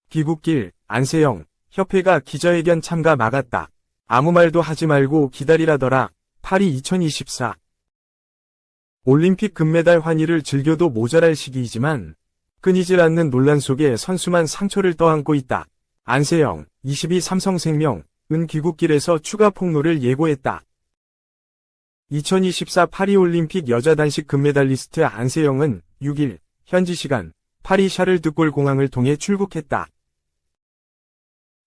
귀국길, 안세영, 협회가 기자회견 참가 막았다. 아무 말도 하지 말고 기다리라더라. 파리 2024 올림픽 금메달 환희를 즐겨도 모자랄 시기이지만 끊이질 않는 논란 속에 선수만 상처를 떠안고 있다. 안세영, 22 삼성생명, 은 귀국길에서 추가 폭로를 예고했다. 2024 파리올림픽 여자 단식 금메달리스트 안세영은 6일 현지 시간 파리 샤를드골 공항을 통해 출국했다.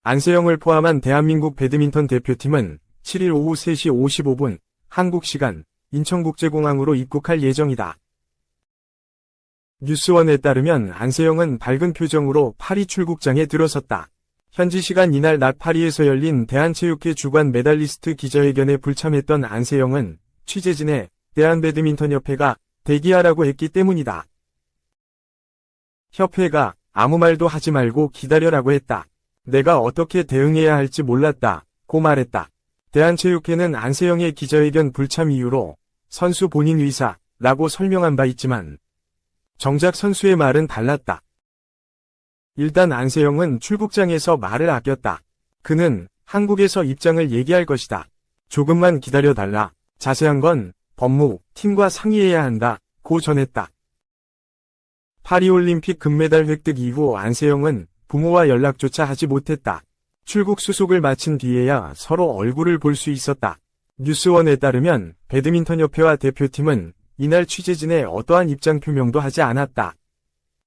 안세영을 포함한 대한민국 배드민턴 대표팀은 7일 오후 3시 55분 한국 시간 인천국제공항으로 입국할 예정이다. 뉴스원에 따르면 안세영은 밝은 표정으로 파리 출국장에 들어섰다. 현지 시간 이날 낮 파리에서 열린 대한체육회 주관 메달리스트 기자회견에 불참했던 안세영은 취재진에 대한배드민턴협회가 대기하라고 했기 때문이다. 협회가 아무 말도 하지 말고 기다려라고 했다. 내가 어떻게 대응해야 할지 몰랐다. 고 말했다. 대한체육회는 안세영의 기자회견 불참 이유로 선수 본인 의사라고 설명한 바 있지만 정작 선수의 말은 달랐다. 일단 안세영은 출국장에서 말을 아꼈다. 그는 한국에서 입장을 얘기할 것이다. 조금만 기다려달라. 자세한 건 법무, 팀과 상의해야 한다. 고 전했다. 파리올림픽 금메달 획득 이후 안세영은 부모와 연락조차 하지 못했다. 출국 수속을 마친 뒤에야 서로 얼굴을 볼 수 있었다. 뉴스원에 따르면 배드민턴협회와 대표팀은 이날 취재진에 어떠한 입장 표명도 하지 않았다.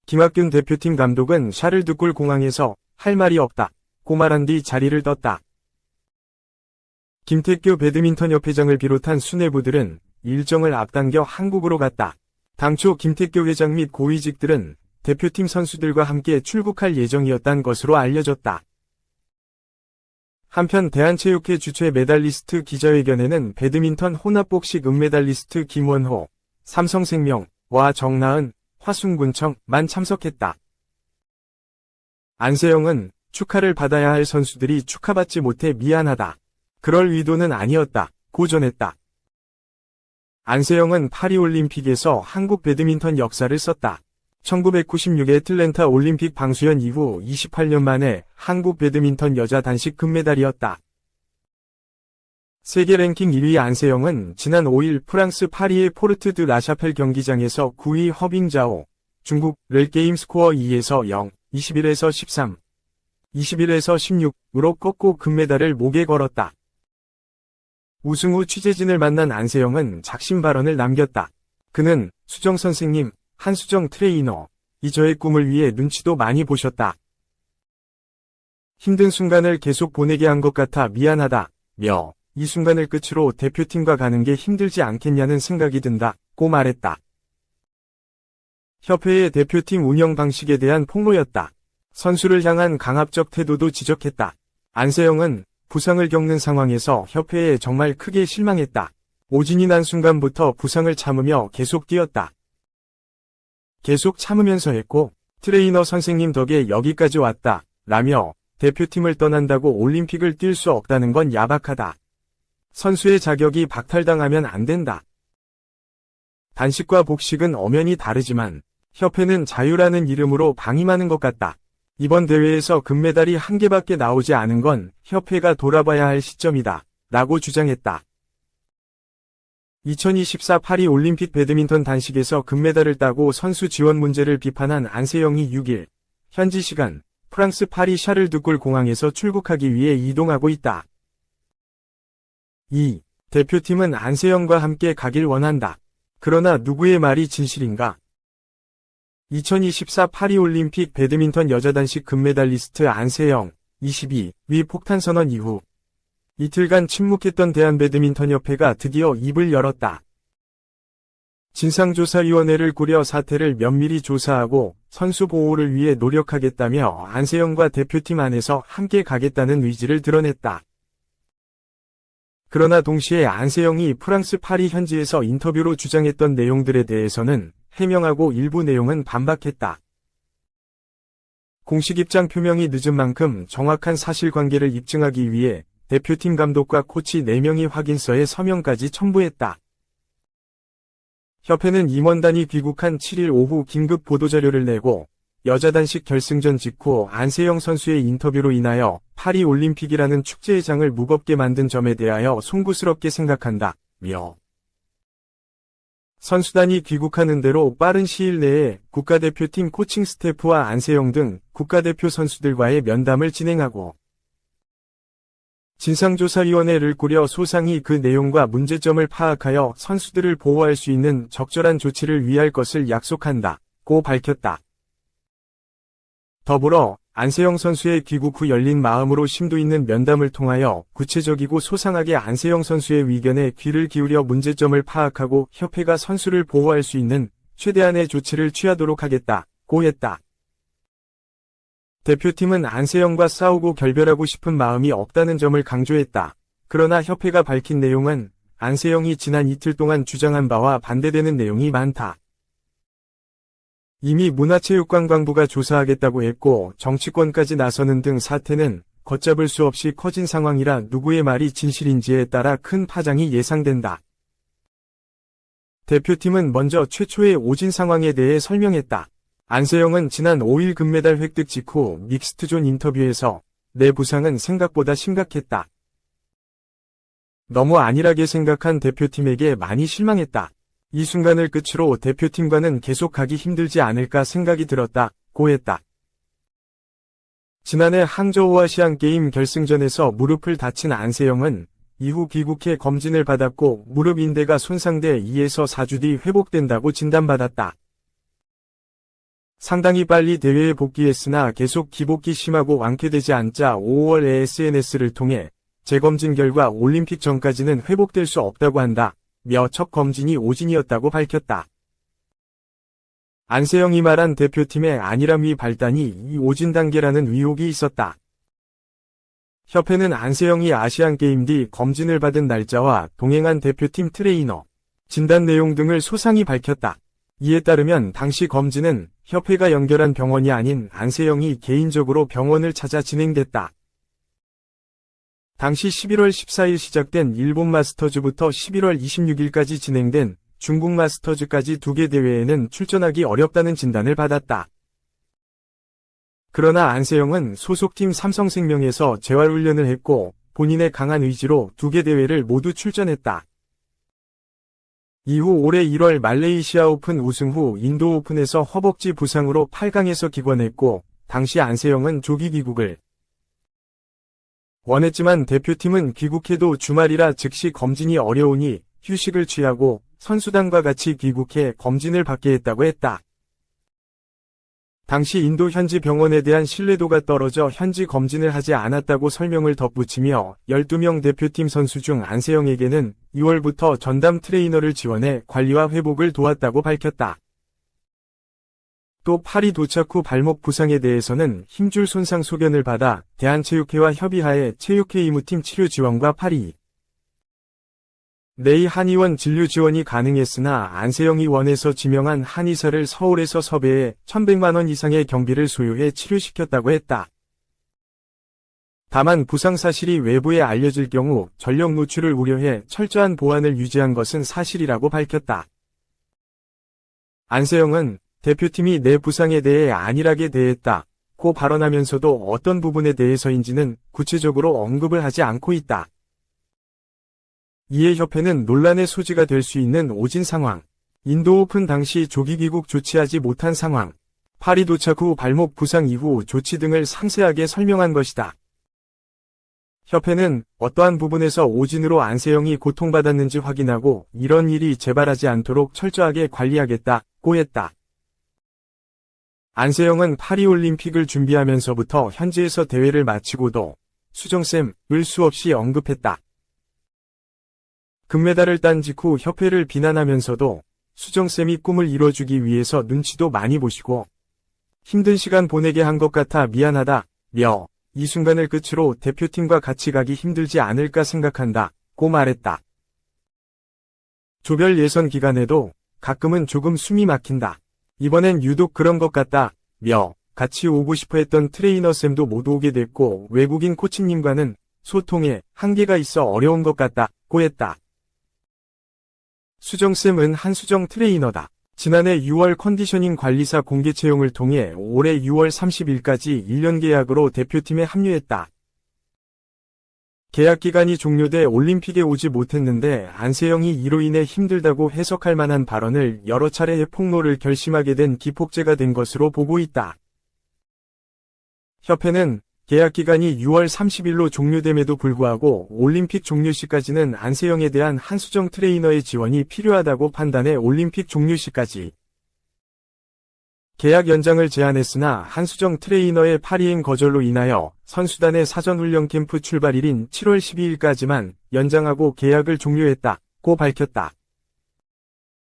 김학균 대표팀 감독은 샤를드골 공항에서 할 말이 없다. 고 말한 뒤 자리를 떴다. 김태규 배드민턴협회장을 비롯한 수뇌부들은 일정을 앞당겨 한국으로 갔다. 당초 김태규 회장 및 고위직들은 대표팀 선수들과 함께 출국할 예정이었던 것으로 알려졌다. 한편 대한체육회 주최 메달리스트 기자회견에는 배드민턴 혼합복식 은메달리스트 김원호, 삼성생명과 정나은, 화순군청만 참석했다. 안세영은 축하를 받아야 할 선수들이 축하받지 못해 미안하다. 그럴 의도는 아니었다. 고 전했다. 안세영은 파리올림픽에서 한국 배드민턴 역사를 썼다. 1996의 애틀랜타 올림픽 방수연 이후 28년 만에 한국 배드민턴 여자 단식 금메달이었다. 세계 랭킹 1위 안세영은 지난 5일 프랑스 파리의 포르트 드 라샤펠 경기장에서 9위 허빙자오, 중국을 게임 스코어 2에서 0, 21에서 13, 21에서 16으로 꺾고 금메달을 목에 걸었다. 우승 후 취재진을 만난 안세영은 작심 발언을 남겼다. 그는 수정 선생님, 한수정 트레이너, 이 저의 꿈을 위해 눈치도 많이 보셨다. 힘든 순간을 계속 보내게 한 것 같아 미안하다. 며 이 순간을 끝으로 대표팀과 가는 게 힘들지 않겠냐는 생각이 든다. 고 말했다. 협회의 대표팀 운영 방식에 대한 폭로였다. 선수를 향한 강압적 태도도 지적했다. 안세영은 부상을 겪는 상황에서 협회에 정말 크게 실망했다. 오진이 난 순간부터 부상을 참으며 계속 뛰었다. 계속 참으면서 했고 트레이너 선생님 덕에 여기까지 왔다. 라며 대표팀을 떠난다고 올림픽을 뛸 수 없다는 건 야박하다. 선수의 자격이 박탈당하면 안 된다. 단식과 복식은 엄연히 다르지만 협회는 자유라는 이름으로 방임하는 것 같다. 이번 대회에서 금메달이 한 개밖에 나오지 않은 건 협회가 돌아봐야 할 시점이다. 라고 주장했다. 2024 파리 올림픽 배드민턴 단식에서 금메달을 따고 선수 지원 문제를 비판한 안세영이 6일 현지 시간 프랑스 파리 샤를드골 공항에서 출국하기 위해 이동하고 있다. 2. 대표팀은 안세영과 함께 가길 원한다. 그러나 누구의 말이 진실인가? 2024 파리올림픽 배드민턴 여자 단식 금메달리스트 안세영, 22위 폭탄 선언 이후 이틀간 침묵했던 대한배드민턴협회가 드디어 입을 열었다. 진상조사위원회를 꾸려 사태를 면밀히 조사하고 선수 보호를 위해 노력하겠다며 안세영과 대표팀 안에서 함께 가겠다는 의지를 드러냈다. 그러나 동시에 안세영이 프랑스 파리 현지에서 인터뷰로 주장했던 내용들에 대해서는 해명하고 일부 내용은 반박했다. 공식 입장 표명이 늦은 만큼 정확한 사실관계를 입증하기 위해 대표팀 감독과 코치 4명이 확인서에 서명까지 첨부했다. 협회는 임원단이 귀국한 7일 오후 긴급 보도자료를 내고 여자 단식 결승전 직후 안세영 선수의 인터뷰로 인하여 파리 올림픽이라는 축제의 장을 무겁게 만든 점에 대하여 송구스럽게 생각한다. 며 선수단이 귀국하는 대로 빠른 시일 내에 국가대표팀 코칭 스태프와 안세영 등 국가대표 선수들과의 면담을 진행하고 진상조사위원회를 꾸려 소상히 그 내용과 문제점을 파악하여 선수들을 보호할 수 있는 적절한 조치를 위할 것을 약속한다고 밝혔다. 더불어 안세영 선수의 귀국 후 열린 마음으로 심도 있는 면담을 통하여 구체적이고 소상하게 안세영 선수의 의견에 귀를 기울여 문제점을 파악하고 협회가 선수를 보호할 수 있는 최대한의 조치를 취하도록 하겠다고 했다. 대표팀은 안세영과 싸우고 결별하고 싶은 마음이 없다는 점을 강조했다. 그러나 협회가 밝힌 내용은 안세영이 지난 이틀 동안 주장한 바와 반대되는 내용이 많다. 이미 문화체육관광부가 조사하겠다고 했고 정치권까지 나서는 등 사태는 걷잡을 수 없이 커진 상황이라 누구의 말이 진실인지에 따라 큰 파장이 예상된다. 대표팀은 먼저 최초의 오진 상황에 대해 설명했다. 안세영은 지난 5일 금메달 획득 직후 믹스트존 인터뷰에서 내 부상은 생각보다 심각했다. 너무 안일하게 생각한 대표팀에게 많이 실망했다. 이 순간을 끝으로 대표팀과는 계속 가기 힘들지 않을까 생각이 들었다고 했다. 지난해 항저우 아시안게임 결승전에서 무릎을 다친 안세영은 이후 귀국해 검진을 받았고 무릎 인대가 손상돼 2에서 4주 뒤 회복된다고 진단받았다. 상당히 빨리 대회에 복귀했으나 계속 기복이 심하고 완쾌되지 않자 5월에 SNS를 통해 재검진 결과 올림픽 전까지는 회복될 수 없다고 한다. 며 첫 검진이 오진이었다고 밝혔다. 안세영이 말한 대표팀의 안일함의 발단이 이 오진 단계라는 의혹이 있었다. 협회는 안세영이 아시안게임 뒤 검진을 받은 날짜와 동행한 대표팀 트레이너, 진단 내용 등을 소상히 밝혔다. 이에 따르면 당시 검진은 협회가 연결한 병원이 아닌 안세영이 개인적으로 병원을 찾아 진행됐다. 당시 11월 14일 시작된 일본 마스터즈부터 11월 26일까지 진행된 중국 마스터즈까지 2개 대회에는 출전하기 어렵다는 진단을 받았다. 그러나 안세영은 소속팀 삼성생명에서 재활훈련을 했고 본인의 강한 의지로 2개 대회를 모두 출전했다. 이후 올해 1월 말레이시아 오픈 우승 후 인도 오픈에서 허벅지 부상으로 8강에서 기권했고 당시 안세영은 조기 귀국을 원했지만 대표팀은 귀국해도 주말이라 즉시 검진이 어려우니 휴식을 취하고 선수단과 같이 귀국해 검진을 받게 했다고 했다. 당시 인도 현지 병원에 대한 신뢰도가 떨어져 현지 검진을 하지 않았다고 설명을 덧붙이며 12명 대표팀 선수 중 안세영에게는 2월부터 전담 트레이너를 지원해 관리와 회복을 도왔다고 밝혔다. 또 파리 도착 후 발목 부상에 대해서는 힘줄 손상 소견을 받아 대한체육회와 협의하에 체육회 의무팀 치료 지원과 파리 내의 한의원 진료 지원이 가능했으나 안세영이 원해서 지명한 한의사를 서울에서 섭외해 1,100만 원 이상의 경비를 소요해 치료시켰다고 했다. 다만 부상 사실이 외부에 알려질 경우 전력 노출을 우려해 철저한 보안을 유지한 것은 사실이라고 밝혔다. 안세영은 대표팀이 내 부상에 대해 안일하게 대했다고 발언하면서도 어떤 부분에 대해서인지는 구체적으로 언급을 하지 않고 있다. 이에 협회는 논란의 소지가 될 수 있는 오진 상황, 인도 오픈 당시 조기 귀국 조치하지 못한 상황, 파리 도착 후 발목 부상 이후 조치 등을 상세하게 설명한 것이다. 협회는 어떠한 부분에서 오진으로 안세영이 고통받았는지 확인하고 이런 일이 재발하지 않도록 철저하게 관리하겠다고 했다. 안세영은 파리올림픽을 준비하면서부터 현지에서 대회를 마치고도 수정쌤을 수없이 언급했다. 금메달을 딴 직후 협회를 비난하면서도 수정쌤이 꿈을 이뤄주기 위해서 눈치도 많이 보시고 힘든 시간 보내게 한 것 같아 미안하다, 며 이 순간을 끝으로 대표팀과 같이 가기 힘들지 않을까 생각한다고 말했다. 조별 예선 기간에도 가끔은 조금 숨이 막힌다. 이번엔 유독 그런 것 같다, 며 같이 오고 싶어 했던 트레이너쌤도 못 오게 됐고 외국인 코치님과는 소통에 한계가 있어 어려운 것 같다고 했다. 수정쌤은 한수정 트레이너다. 지난해 6월 컨디셔닝 관리사 공개 채용을 통해 올해 6월 30일까지 1년 계약으로 대표팀에 합류했다. 계약 기간이 종료돼 올림픽에 오지 못했는데 안세영이 이로 인해 힘들다고 해석할 만한 발언을 여러 차례 폭로를 결심하게 된 기폭제가 된 것으로 보고 있다. 협회는 계약 기간이 6월 30일로 종료됨에도 불구하고 올림픽 종료 시까지는 안세영에 대한 한수정 트레이너의 지원이 필요하다고 판단해 올림픽 종료 시까지 계약 연장을 제안했으나 한수정 트레이너의 파리행 거절로 인하여 선수단의 사전훈련 캠프 출발일인 7월 12일까지만 연장하고 계약을 종료했다고 밝혔다.